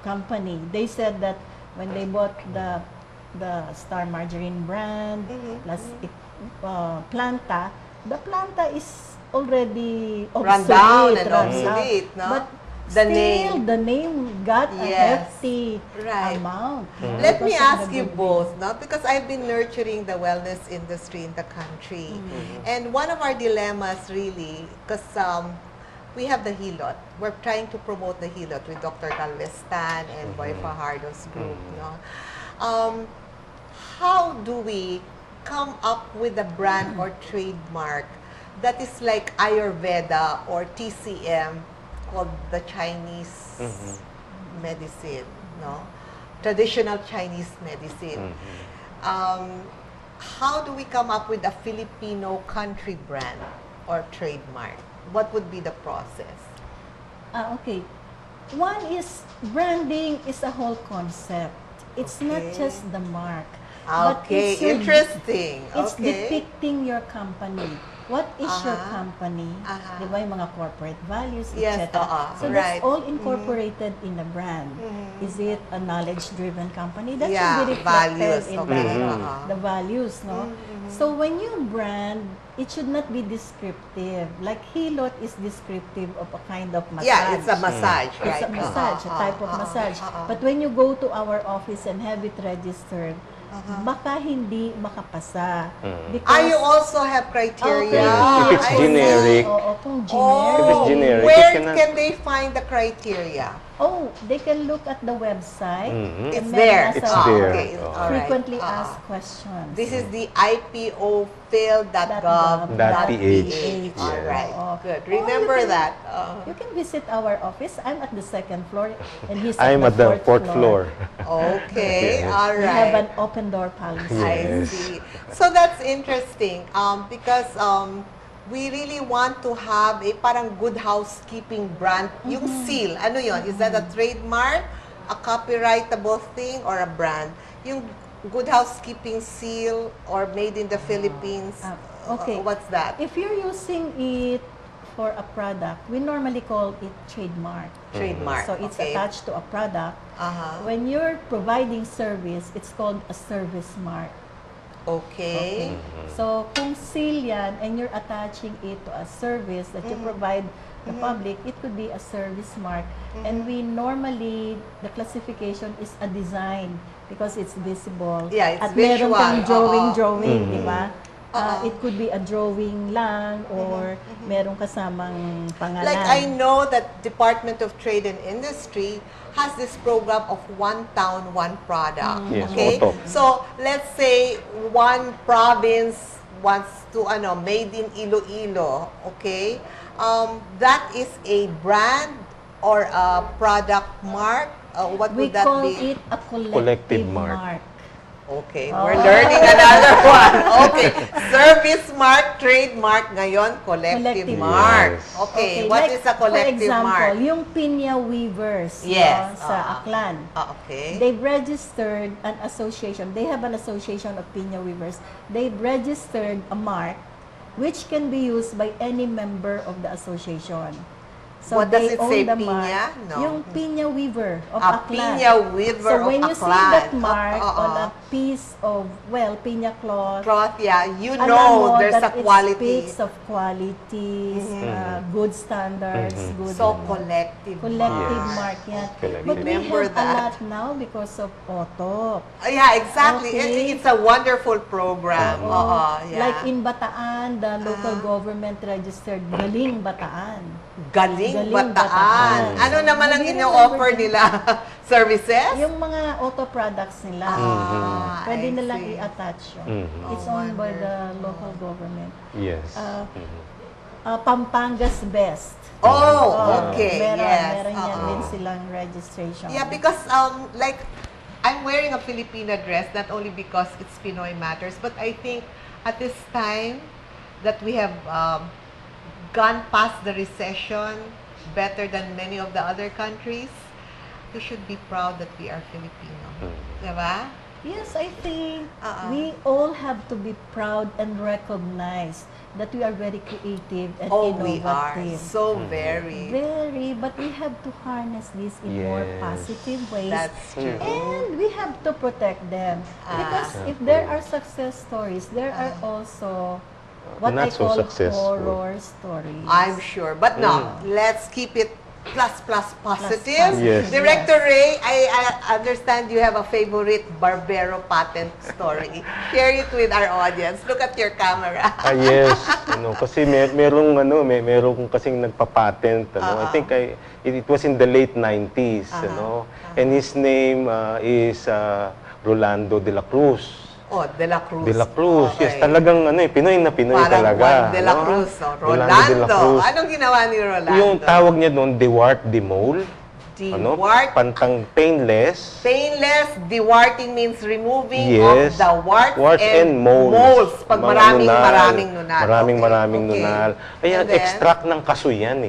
S2: company. They said that when they bought the Star Margarine brand plus Planta, the Planta is already
S1: Run
S2: obsolete,
S1: down and
S2: run
S1: obsolete,
S2: out.
S1: no?
S2: But
S1: The
S2: still,
S1: name.
S2: the name got a
S1: Yes.
S2: hefty
S1: Right.
S2: amount.
S1: Let me
S2: because of
S1: ask
S2: the
S1: you
S2: goodwill.
S1: both, no? Because I've been nurturing the wellness industry in the country. And one of our dilemmas really, because we have the Hilot. We're trying to promote the Hilot with Dr. Galvestan and Boy Fajardo's group, no? How do we come up with a brand or trademark that is like Ayurveda or TCM, called the Chinese medicine, no? Traditional Chinese medicine. How do we come up with a Filipino country brand or trademark? What would be the process?
S2: Okay. One is branding is a whole concept. It's not
S1: Okay.
S2: just the mark.
S1: Okay,
S2: it's your-
S1: interesting.
S2: It's
S1: Okay.
S2: depicting your company. What is your company? Di ba yung mga corporate values,
S1: Yes,
S2: etc. So
S1: right.
S2: that's all incorporated in a brand. Is it a knowledge-driven company? That
S1: Yeah,
S2: should be reflected
S1: values,
S2: in
S1: okay.
S2: the values, no? So when you brand, it should not be descriptive. Like Hilot is descriptive of a kind of massage.
S1: Yeah, it's a massage,
S2: It's
S1: right?
S2: a massage, a type of massage. But when you go to our office and have it registered, baka hindi makapasa.
S1: Ah, you also have criteria.
S3: If it's
S1: I see.
S3: generic.
S2: Oo, kung
S1: Oh,
S2: generic.
S3: If it's generic,
S1: where
S3: it cannot-
S1: can they find the criteria?
S2: Oh, they can look at the website.
S1: It's
S2: and
S1: there.
S2: meron
S3: It's
S2: nasa
S3: there.
S1: Okay.
S3: Oh.
S1: All right.
S2: frequently asked questions.
S1: This is the IPOfail.gov.ph.
S3: Yes.
S1: All right.
S2: Oo.
S1: Good.
S2: Oh, you
S1: Remember
S2: can-
S1: that.
S2: You can visit our office. I'm at the second floor, and he's
S3: I'm
S2: at
S3: at the fourth floor.
S1: Okay.
S3: Yes.
S1: All
S2: We have
S1: right.
S2: an open door policy.
S1: I
S3: Yes.
S1: see. So that's interesting because we really want to have a parang good housekeeping brand. Yung seal, ano yon? Is that a trademark, a copyrightable thing, or a brand? Yung good housekeeping seal or made in the Philippines,
S2: okay.
S1: what's that?
S2: If you're using it for a product, we normally call it trademark.
S1: Trademark.
S2: So it's
S1: okay.
S2: attached to a product.
S1: Uh-huh.
S2: When you're providing service, it's called a service mark.
S1: Okay.
S2: So kung seal yan and you're attaching it to a service that you provide the public, it could be a service mark. And we normally, the classification is a design because it's visible.
S1: Yeah, it's
S2: At meron
S1: visual.
S2: kang drawing, di ba? It could be a drawing lang or merong kasamang pangalan.
S1: Like I know that Department of Trade and Industry has this program of one town, one product.
S3: Yes,
S1: Okay?
S3: Otto.
S1: So, let's say one province wants to made in Iloilo, okay? That is a brand or a product mark. What
S2: We
S1: would that
S2: call
S1: be?
S2: it a
S3: Collective
S2: collective
S3: mark.
S2: mark.
S1: Okay, we're learning another one. Okay, service mark, trademark, ngayon, collective
S2: Collective
S1: mark.
S3: Yes.
S1: Okay, what is a collective
S2: for example,
S1: mark?
S2: yung Pinya Weavers
S1: Yes,
S2: sa Aklan.
S1: Okay.
S2: They've registered an association. They have an association of Pinya Weavers. They've registered a mark which can be used by any member of the association. So
S1: What does
S2: they
S1: it
S2: own
S1: say,
S2: the
S1: Pinya?
S2: mark,
S1: No.
S2: Yung Pinya Weaver of
S1: A
S2: Aklan.
S1: Pinya Weaver
S2: So when
S1: of
S2: you see
S1: Aklan.
S2: that mark on
S1: Oo.
S2: a piece of, Pinya cloth,
S1: Cloth, yeah, you
S2: alam
S1: know
S2: mo
S1: there's a
S2: that
S1: quality.
S2: it speaks of qualities, good standards, good
S1: So, collective
S2: collective
S1: mark.
S2: mark yan.
S3: Collective.
S2: But we
S1: Remember
S2: have
S1: that.
S2: a lot now because of Otto.
S1: Yeah, exactly.
S2: Okay.
S1: It's a wonderful program. Yeah.
S2: Like in Bataan, the local government registered Galing Bataan.
S1: Galing
S2: Galing
S1: Bataan.
S2: Bataan.
S1: Ano naman ang
S2: Hindi
S1: ino-offer
S2: remember
S1: nila? Services?
S2: Yung mga auto products nila, pwede
S1: I
S2: nilang
S1: see.
S2: i-attach yun.
S3: Mhm.
S2: It's owned by the local government.
S3: Yes.
S2: Pampanga's Best.
S1: Oh, okay.
S2: Meron
S1: Yes.
S2: yan din silang registration.
S1: Yeah, because like I'm wearing a Filipina dress not only because it's Pinoy Matters, but I think at this time that we have gone past the recession better than many of the other countries, we should be proud that we are Filipino. Diba?
S2: Yes, I think we all have to be proud and recognize that we are very creative and
S1: Oh, we are.
S2: innovative.
S1: So very.
S2: Very, but we have to harness this in more
S3: Yes.
S2: positive ways.
S1: That's true.
S2: And we have to protect them. Because if there are success stories, there are also what
S3: Not
S2: I
S3: so
S2: call
S3: successful.
S2: horror stories.
S1: I'm sure. But no, let's keep it plus positive.
S3: Yes.
S1: Director Ray, I understand you have a favorite Barbero patent story. Share it with our audience. Look at your camera.
S3: Yes, kasi merong kasing nagpa-patent, I think it was in the late 90s, and his name is Rolando de la Cruz.
S1: Oh, De La Cruz.
S3: De la Cruz,
S1: Okay.
S3: yes, talagang Pinoy na Pinoy
S1: Parang
S3: talaga.
S1: Juan De La Cruz. Rolando.
S3: De la Cruz.
S1: Anong ginawa ni Rolando?
S3: Yung tawag niya doon, dewart, demole.
S1: Dewart.
S3: Pantang painless.
S1: Painless, dewarting means removing
S3: Yes.
S1: of the warts
S3: and moles.
S1: Pag
S3: Mga
S1: maraming nunal.
S3: Maraming
S1: Okay.
S3: nunal. Ayan,
S1: And then,
S3: extract ng kasoy yan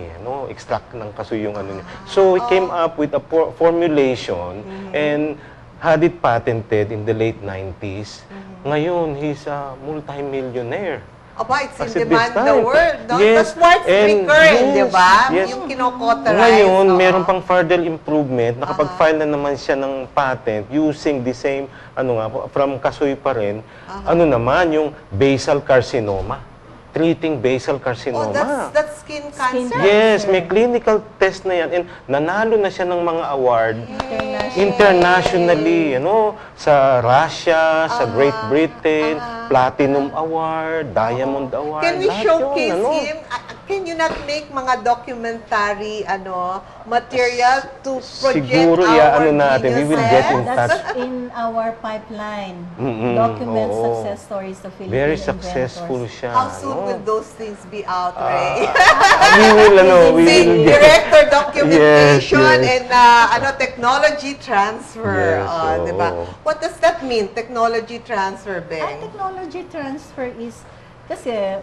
S3: extract ng kasoy yung ano niya. So, he came up with a formulation and had it patented in the late 90s. Ngayon, he's a multi-millionaire.
S1: aba, it's
S3: As
S1: in
S3: at this
S1: demand the
S3: time.
S1: world. No?
S3: Yes,
S1: The quartz
S3: and
S1: recurrent,
S3: yes,
S1: di ba?
S3: yes.
S1: Yung kinokoterize.
S3: Ngayon,
S1: oo.
S3: meron pang further improvement. Nakapag-file na naman siya ng patent using the same, from kasoy pa rin. Yung basal carcinoma. Treating basal
S1: Oh,
S3: carcinoma.
S1: that's skin cancer?
S3: Yes, may clinical test na yan. And nanalo na siya ng mga award internationally, sa Russia, sa Great Britain, Platinum Award, Diamond Award.
S1: Can we
S3: lahat
S1: showcase
S3: yun,
S1: him? Can you not make mga documentary material to project
S3: Siguro,
S1: our
S3: natin. We will get in touch.
S2: That's in our pipeline. Document
S3: oo.
S2: success stories of Filipino
S3: Very
S2: inventors.
S3: successful siya.
S1: How soon will those things be out, Ray?
S3: We will, we
S1: See,
S3: will get.
S1: director documentation
S3: Yes, yes.
S1: and technology transfer.
S3: Yes,
S1: Diba?
S3: oo.
S1: What does that mean, technology transfer,
S2: Ang
S1: Beng?
S2: technology transfer is, kasi,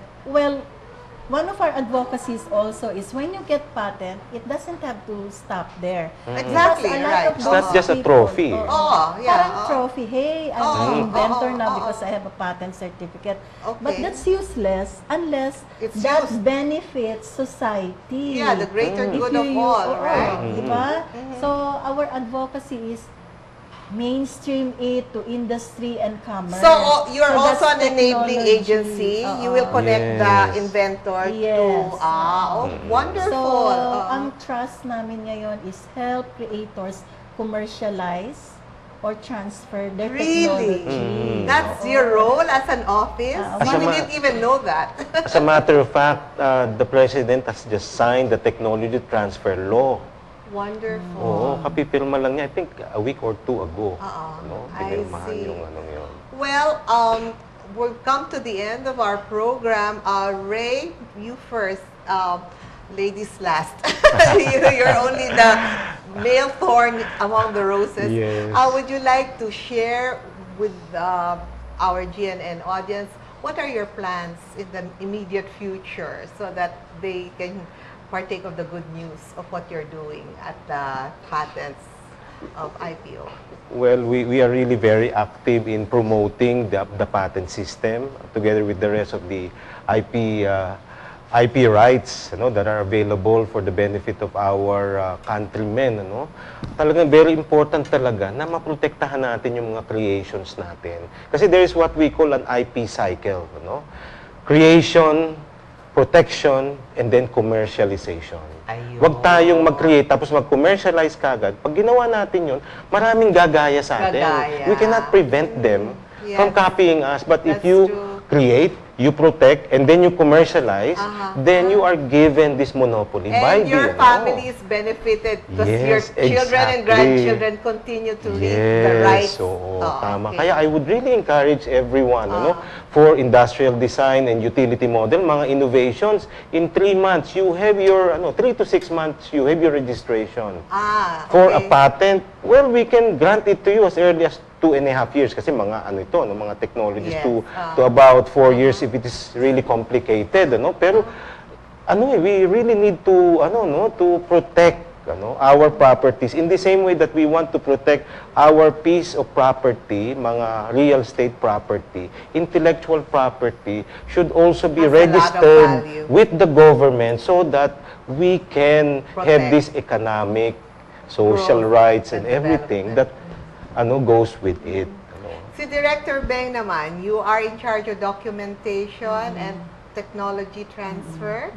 S2: one of our advocacies also is when you get patent, it doesn't have to stop there.
S1: Exactly,
S2: Because a lot
S1: right.
S2: of
S3: It's not
S2: those
S3: just a
S2: people-
S3: trophy.
S1: Oh, yeah.
S2: Parang trophy. Hey, I'm an inventor now because
S1: oh.
S2: I have a patent certificate.
S1: Okay.
S2: But that's useless unless
S1: It's
S2: that
S1: used.
S2: benefits society.
S1: Yeah, the greater
S2: If
S1: good
S2: you
S1: of
S2: use-
S1: all,
S2: oo,
S1: right?
S2: Diba? So, our advocacy is mainstream it to industry and commerce.
S1: So, you're
S2: So
S1: also
S2: that's
S1: an enabling
S2: technology.
S1: agency. You will connect the
S3: Yes.
S1: inventor
S2: Yes.
S1: to, wonderful.
S2: So, ang trust namin ngayon is help creators commercialize or transfer their
S1: Really?
S2: technology.
S1: That's your role as an office?
S2: As
S1: We
S3: a
S1: didn't even know that.
S3: As a matter of fact, the President has just signed the technology transfer law.
S1: Wonderful.
S3: Oo, kapipirma lang niya, I think a week or two ago. No?
S1: I
S3: Pinirmahan
S1: see.
S3: yung anong yun.
S1: Well, we've come to the end of our program. Ray, you first. Ladies last. You're only the male thorn among the roses.
S3: Yes.
S1: Would you like to share with our GNN audience what are your plans in the immediate future so that they can partake of the good news of what you're doing at the patents of IPO?
S3: Well, we are really very active in promoting the patent system together with the rest of the IP rights that are available for the benefit of our countrymen. Talagang very important talaga na maprotektahan natin yung mga creations natin. Kasi there is what we call an IP cycle. Creation, protection, and then commercialization.
S1: Ayun.
S3: Huwag tayong mag-create tapos mag-commercialize kagad. Pag ginawa natin yun, maraming gagaya sa atin.
S1: Gagaya.
S3: We cannot prevent them from copying us. But if
S1: That's
S3: you
S1: true.
S3: create, you protect, and then you commercialize, then you are given this monopoly by
S1: And your
S3: the,
S1: family is benefited because your
S3: Yes,
S1: children and
S3: exactly.
S1: grandchildren continue to reap the rights.
S3: Oo,
S1: Oh,
S3: tama.
S1: okay.
S3: Kaya I would really encourage everyone, for industrial design and utility model, mga innovations, in 3 months, you have your, 3 to 6 months, you have your registration. For a
S1: okay.
S3: patent, well, we can grant it to you as early as 2.5 years kasi mga mga technologies
S1: Yes.
S3: to about 4 years if it is really complicated, pero we really need to to protect our properties in the same way that we want to protect our piece of property, mga real estate property, intellectual property should also be
S1: Has a lot of
S3: registered
S1: value.
S3: with the government so that we can have
S1: Protect.
S3: this economic, social
S1: Growth
S3: rights and
S1: and
S3: everything
S1: development.
S3: that goes with it.
S1: Si Director Beng naman, you are in charge of documentation and technology transfer.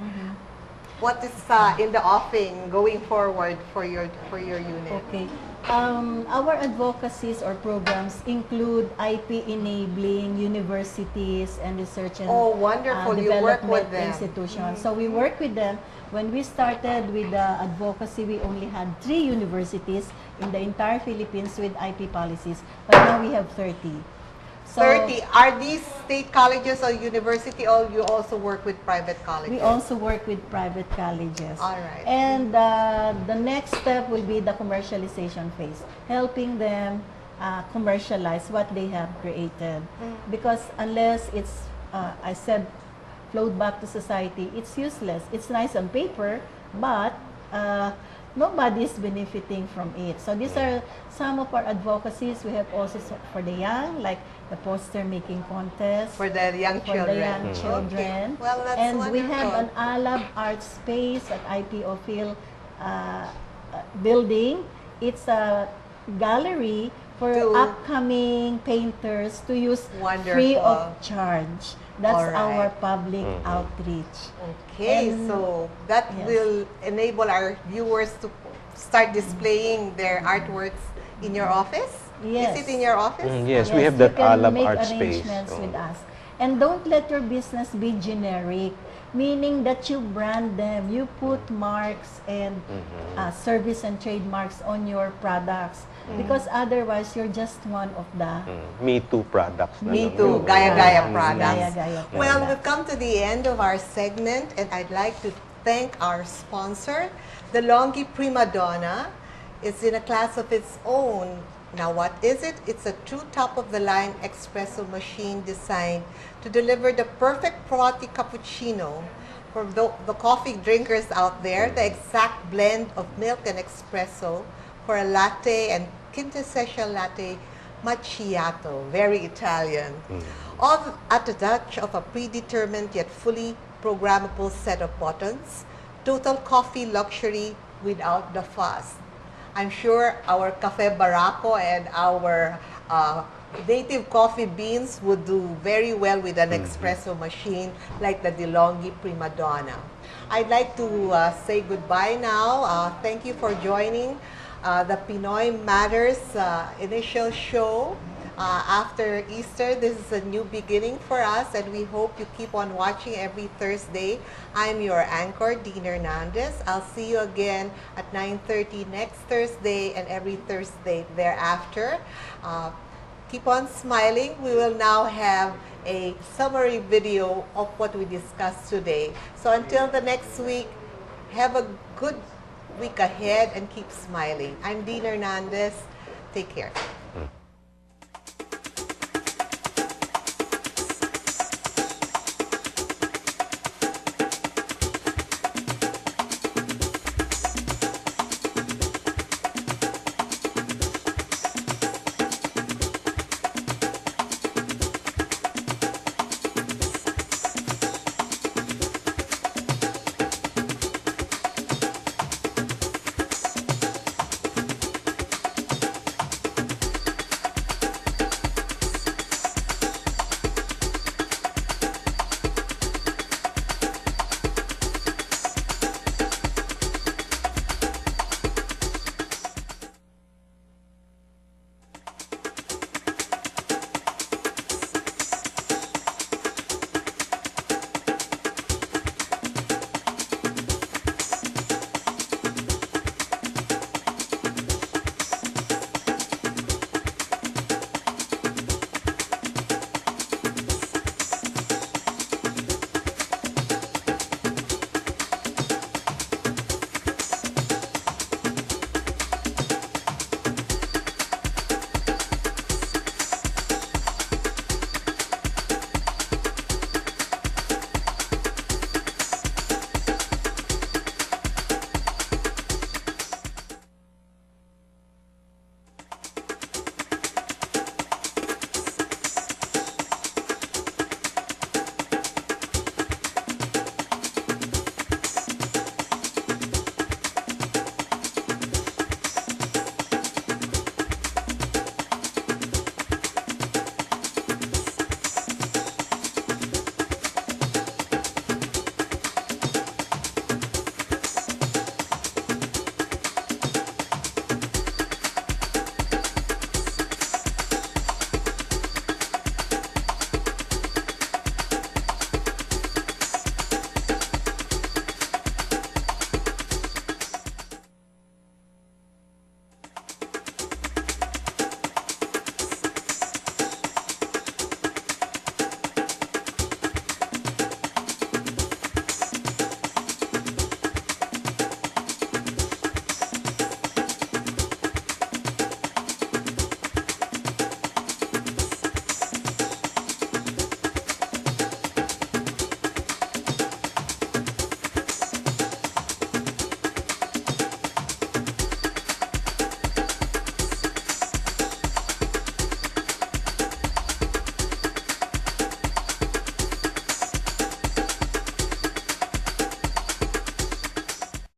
S1: What is in the offing going forward for your unit?
S2: Okay. Our advocacies or programs include IP enabling universities and research and
S1: Oh, wonderful. You work
S2: development
S1: with them.
S2: institutions. So we work with them. When we started with the advocacy, we only had 3 universities in the entire Philippines with IP policies, but now we have 30. So
S1: 30. Are these state colleges or university, or you also work with private colleges?
S2: we also work with private colleges.
S1: All right.
S2: And the next step will be the commercialization phase, helping them commercialize what they have created. Because unless it's, I said, flowed back to society, it's useless. It's nice on paper, but nobody's benefiting from it. So these are some of our advocacies. We have also for the young, like the poster making contest.
S1: For the young
S2: For
S1: children.
S2: the young children.
S1: Okay. Well, that's
S2: and we
S1: wonderful.
S2: have an ALAB art space at IPO Phil building. It's a gallery for
S1: To-
S2: upcoming painters to use free
S1: Wonderful.
S2: of charge. That's
S1: All right.
S2: our public outreach.
S1: Okay,
S2: And-
S1: so that
S2: yes.
S1: will enable our viewers to start displaying their artworks in your office?
S2: Yes.
S1: Is it in your office?
S3: Yes, we have
S2: you
S3: that
S2: can
S3: ALAB
S2: make
S3: art space.
S2: arrangements with us. And don't let your business be generic, meaning that you brand them, you put marks and service and trademarks on your products, because otherwise you're just one of the
S3: Me Too products. na
S1: Me
S3: lang
S1: too,
S3: yun.
S1: gaya-gaya
S3: Mm.
S1: products.
S2: Gaya-gaya
S1: Well,
S2: products.
S1: we've come to the end of our segment, and I'd like to thank our sponsor, the Longi Prima Donna. It's in a class of its own. Now, what is it? It's a true top-of-the-line espresso machine designed to deliver the perfect frothy cappuccino for the coffee drinkers out there, the exact blend of milk and espresso for a latte and quintessential latte macchiato, very Italian. All at the touch of a predetermined yet fully programmable set of buttons. Total coffee luxury without the fuss. I'm sure our Cafe Barako and our native coffee beans would do very well with an espresso machine like the DeLonghi Prima Donna. I'd like to say goodbye now. Thank you for joining the Pinoy Matters initial show. After Easter, this is a new beginning for us, and we hope you keep on watching every Thursday. I'm your anchor, Deanne Hernandez. I'll see you again at 9:30 next Thursday and every Thursday thereafter. Keep on smiling. We will now have a summary video of what we discussed today. So until the next week, have a good week ahead and keep smiling. I'm Deanne Hernandez. Take care.